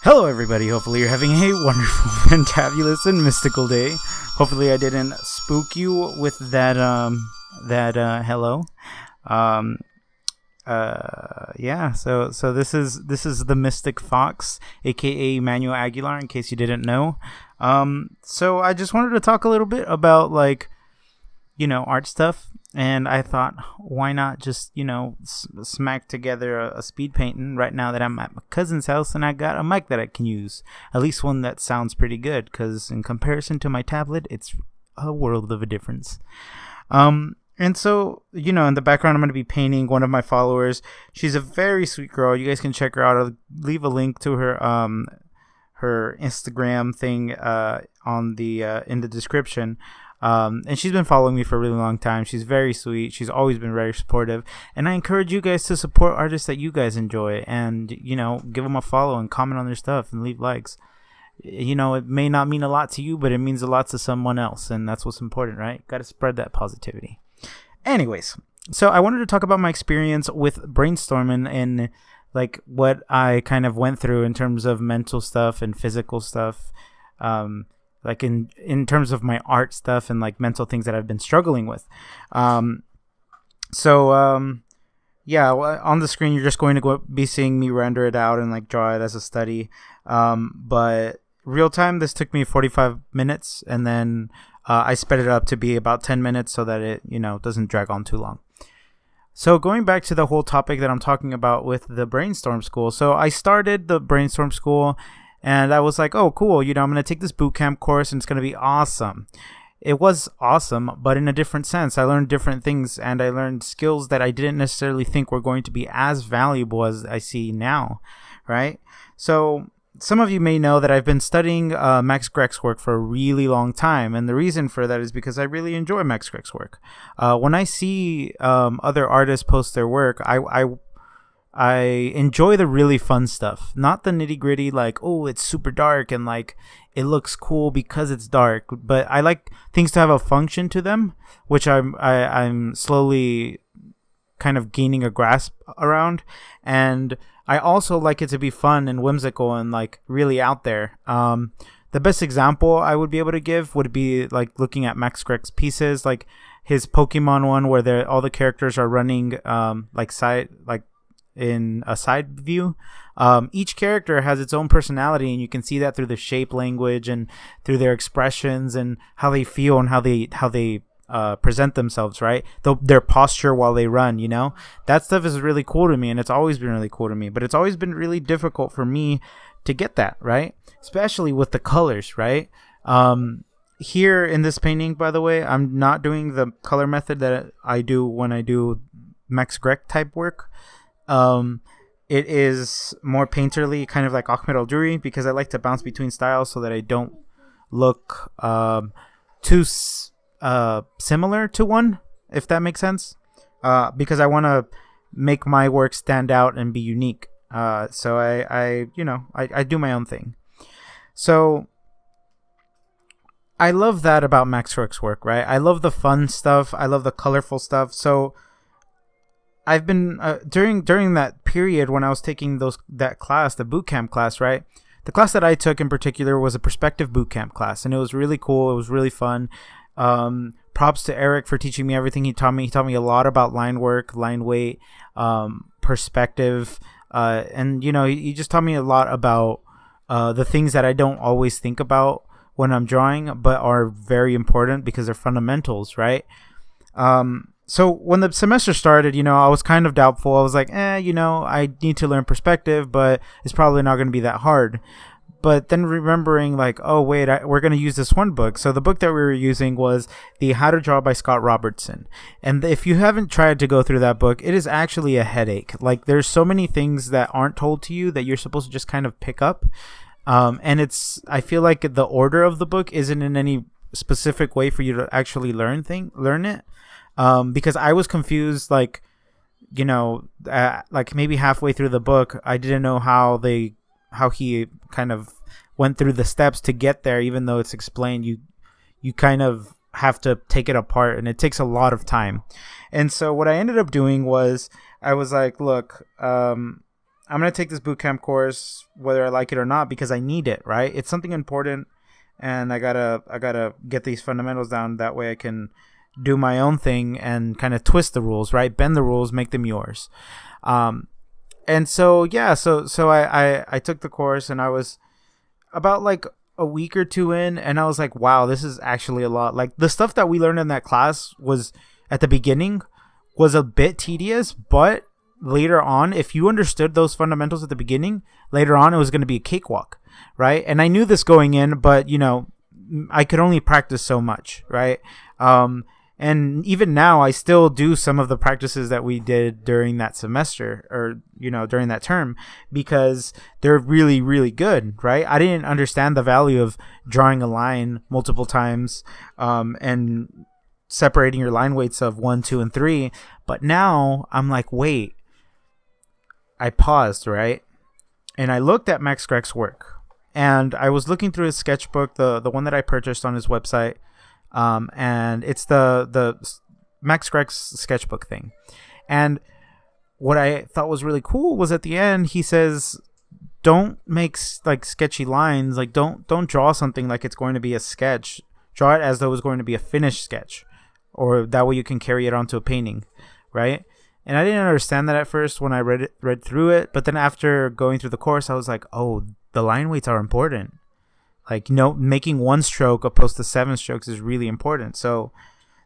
Hello everybody, hopefully you're having a wonderful, fantabulous, and mystical day. Hopefully I didn't spook you with that hello. Um, so this is the Mystic Fox, aka Emmanuel Aguilar, in case you didn't know. So I just wanted to talk a little bit about, like, art stuff. And I thought, why not just, smack together a speed painting right now that I'm at my cousin's house and I got a mic that I can use. At least one that sounds pretty good, because in comparison to my tablet, it's a world of a difference. And so, in the background, I'm going to be painting one of my followers. She's a very sweet girl. You guys can check her out. I'll leave a link to her Instagram thing on the in the description. And she's been following me for a really long time. She's very sweet. She's always been very supportive. And I encourage you guys to support artists that you guys enjoy and, give them a follow and comment on their stuff and leave likes. It may not mean a lot to you, but it means a lot to someone else. And that's what's important, right? Got to spread that positivity. Anyways, so I wanted to talk about my experience with Brainstorm and like what I kind of went through in terms of mental stuff and physical stuff. Like in terms of my art stuff and like mental things that I've been struggling with. On the screen, you're just going to be seeing me render it out and like draw it as a study. But real time, this took me 45 minutes, and then I sped it up to be about 10 minutes so that it, doesn't drag on too long. So going back to the whole topic that I'm talking about with the Brainstorm School. So I started the Brainstorm School, and I was like, oh, cool, I'm going to take this bootcamp course and it's going to be awesome. It was awesome, but in a different sense. I learned different things, and I learned skills that I didn't necessarily think were going to be as valuable as I see now, right? So some of you may know that I've been studying Max Greg's work for a really long time, and the reason for that is because I really enjoy Max Greg's work. When I see other artists post their work, I enjoy the really fun stuff, not the nitty gritty, like, oh, it's super dark and like it looks cool because it's dark. But I like things to have a function to them, which I'm slowly kind of gaining a grasp around. And I also like it to be fun and whimsical and like really out there. The best example I would be able to give would be like looking at Max Greg's pieces, like his Pokemon one where all the characters are running in a side view. Each character has its own personality, and you can see that through the shape language and through their expressions and how they feel and how they present themselves, right? Their posture while they run, that stuff is really cool to me, and it's always been really cool to me. But it's always been really difficult for me to get that, right? Especially with the colors, right? Here in this painting, by the way, I'm not doing the color method that I do when I do Max Greg type work. It is more painterly, kind of like Ahmed Al-Duri, because I like to bounce between styles so that I don't look too similar to one, if that makes sense. Because I want to make my work stand out and be unique. So I do my own thing. So I love that about Max Greg's work, right? I love the fun stuff. I love the colorful stuff. So I've been during that period when I was taking that class, the bootcamp class, right? The class that I took in particular was a perspective bootcamp class, and it was really cool. It was really fun. Props to Eric for teaching me everything he taught me. He taught me a lot about line work, line weight, perspective, and he just taught me a lot about the things that I don't always think about when I'm drawing, but are very important because they're fundamentals, right? So when the semester started, I was kind of doubtful. I was like, I need to learn perspective, but it's probably not going to be that hard. But then remembering, like, oh, wait, we're going to use this one book. So the book that we were using was the How to Draw by Scott Robertson. And if you haven't tried to go through that book, it is actually a headache. Like, there's so many things that aren't told to you that you're supposed to just kind of pick up. And I feel like the order of the book isn't in any specific way for you to actually learn it. Because I was confused, like maybe halfway through the book, I didn't know how he kind of went through the steps to get there, even though it's explained. You kind of have to take it apart, and it takes a lot of time. And so what I ended up doing was I was like, look, I'm going to take this bootcamp course whether I like it or not because I need it, right? It's something important, and I gotta get these fundamentals down. That way I can do my own thing and kind of twist the rules, right? Bend the rules, make them yours. And so, yeah, so I took the course, and I was about like a week or two in, and I was like, wow, this is actually a lot. Like, the stuff that we learned in that class was at the beginning was a bit tedious, but later on, if you understood those fundamentals at the beginning, later on it was going to be a cakewalk, right? And I knew this going in, but I could only practice so much, right? And even now, I still do some of the practices that we did during that semester, or during that term, because they're really, really good, right? I didn't understand the value of drawing a line multiple times, and separating your line weights of 1, 2, and 3. But now I'm like, wait. I paused, right? And I looked at Max Greg's work, and I was looking through his sketchbook, the one that I purchased on his website. And it's the Max Greg's sketchbook thing. And what I thought was really cool was at the end, he says, don't make like sketchy lines. Like, don't draw something like it's going to be a sketch. Draw it as though it's going to be a finished sketch, or that way you can carry it onto a painting, right? And I didn't understand that at first when I read through it. But then after going through the course, I was like, oh, the line weights are important. Like, making one stroke opposed to 7 strokes is really important. So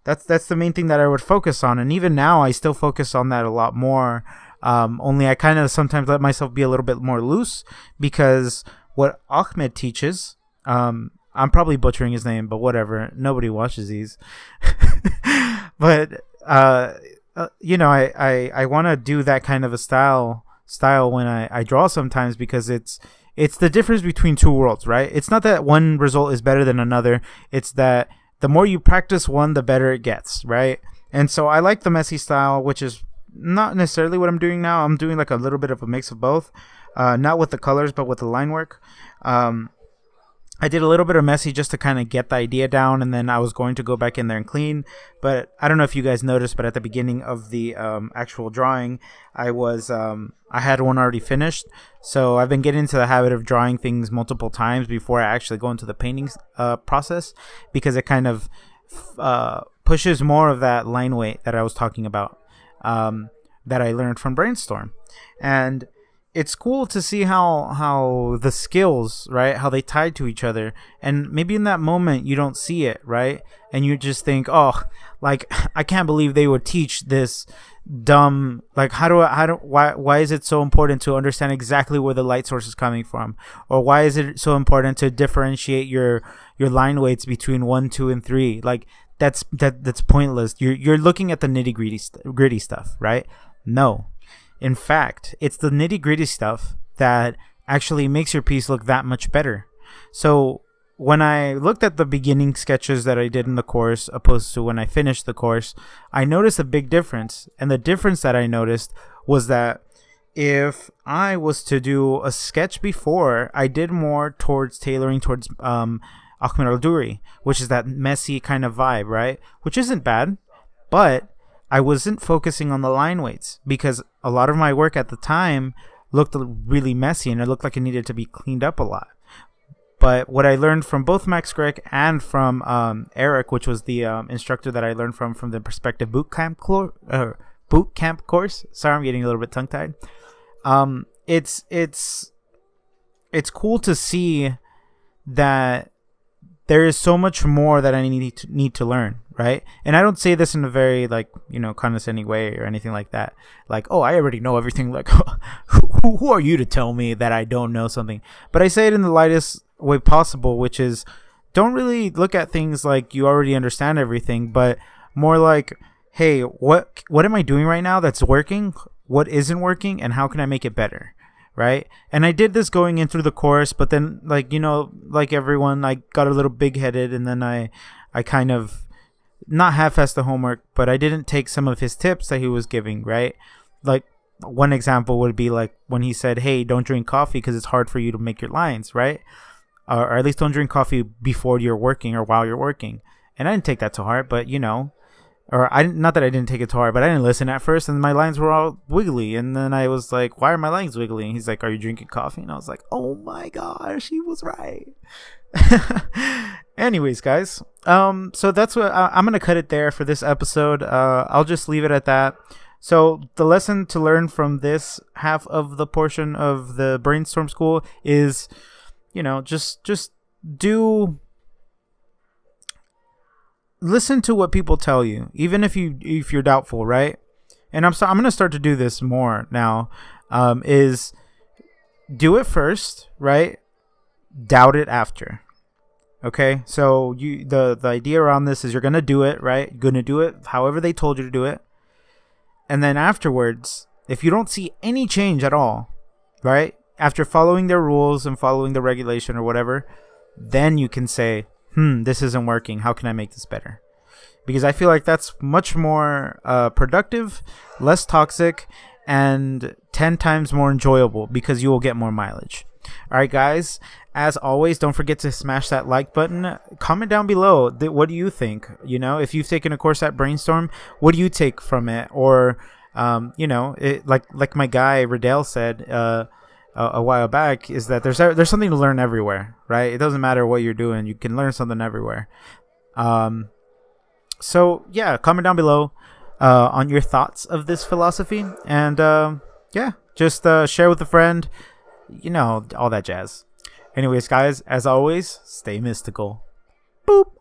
that's the main thing that I would focus on. And even now, I still focus on that a lot more. Only I kind of sometimes let myself be a little bit more loose, because what Ahmed teaches, I'm probably butchering his name, but whatever. Nobody watches these. But, I want to do that kind of a style when I draw sometimes, because it's the difference between two worlds, right? It's not that one result is better than another. It's that the more you practice one, the better it gets, right? And so I like the messy style, which is not necessarily what I'm doing now. I'm doing like a little bit of a mix of both, not with the colors, but with the line work. I did a little bit of messy just to kind of get the idea down, and then I was going to go back in there and clean. But I don't know if you guys noticed, but at the beginning of the actual drawing, I had one already finished. So I've been getting into the habit of drawing things multiple times before I actually go into the painting process, because it kind of pushes more of that line weight that I was talking about, that I learned from Brainstorm. And it's cool to see how the skills, right, how they tie to each other. And maybe in that moment you don't see it, right? And you just think, oh, like, I can't believe they would teach this dumb, like, why is it so important to understand exactly where the light source is coming from? Or why is it so important to differentiate your line weights between 1, 2, and 3? Like, that's pointless. You're looking at the nitty-gritty stuff, right? No. In fact, it's the nitty-gritty stuff that actually makes your piece look that much better. So when I looked at the beginning sketches that I did in the course opposed to when I finished the course, I noticed a big difference. And the difference that I noticed was that if I was to do a sketch before, I did more towards tailoring towards Ahmed al-Duri, which is that messy kind of vibe, right? Which isn't bad, but I wasn't focusing on the line weights, because a lot of my work at the time looked really messy and it looked like it needed to be cleaned up a lot. But what I learned from both Max Greg and from Eric, which was the instructor that I learned from the Perspective Bootcamp course. Sorry, I'm getting a little bit tongue-tied. It's cool to see that there is so much more that I need to learn, right? And I don't say this in a very, like, condescending way or anything like that. Like, oh, I already know everything. Like, who are you to tell me that I don't know something? But I say it in the lightest way possible, which is, don't really look at things like you already understand everything, but more like, hey, what am I doing right now that's working? What isn't working? And how can I make it better? Right? And I did this going in through the course, but then, like, like everyone, I got a little big-headed, and then I kind of not half-assed the homework, but I didn't take some of his tips that he was giving, right? Like, one example would be like when he said, hey, don't drink coffee because it's hard for you to make your lines, right? Or at least don't drink coffee before you're working or while you're working. And I didn't take that to heart, but or I not that I didn't take it to heart, but I didn't listen at first, and my lines were all wiggly, and then I was like, "Why are my lines wiggly?" And he's like, "Are you drinking coffee?" And I was like, "Oh my gosh, he was right." Anyways, guys, so that's what I'm gonna cut it there for this episode. I'll just leave it at that. So the lesson to learn from this half of the portion of the Brainstorm School is, just do listen to what people tell you, even if you're doubtful, right? And I'm gonna start to do this more now. Is do it first, right? Doubt it after. Okay, so the idea around this is you're gonna do it, right? You're gonna do it however they told you to do it, and then afterwards, if you don't see any change at all, right? After following their rules and following the regulation or whatever, then you can say, this isn't working. How can I make this better? Because I feel like that's much more productive, less toxic, and 10 times more enjoyable because you will get more mileage. All right, guys, as always, don't forget to smash that like button. Comment down below. What do you think? If you've taken a course at Brainstorm, what do you take from it? Or, like my guy Ridell said a while back, is that there's something to learn everywhere, right? It doesn't matter what you're doing. You can learn something everywhere. So, yeah, comment down below on your thoughts of this philosophy. And, just share with a friend. All that jazz. Anyways, guys, as always, stay mystical. Boop.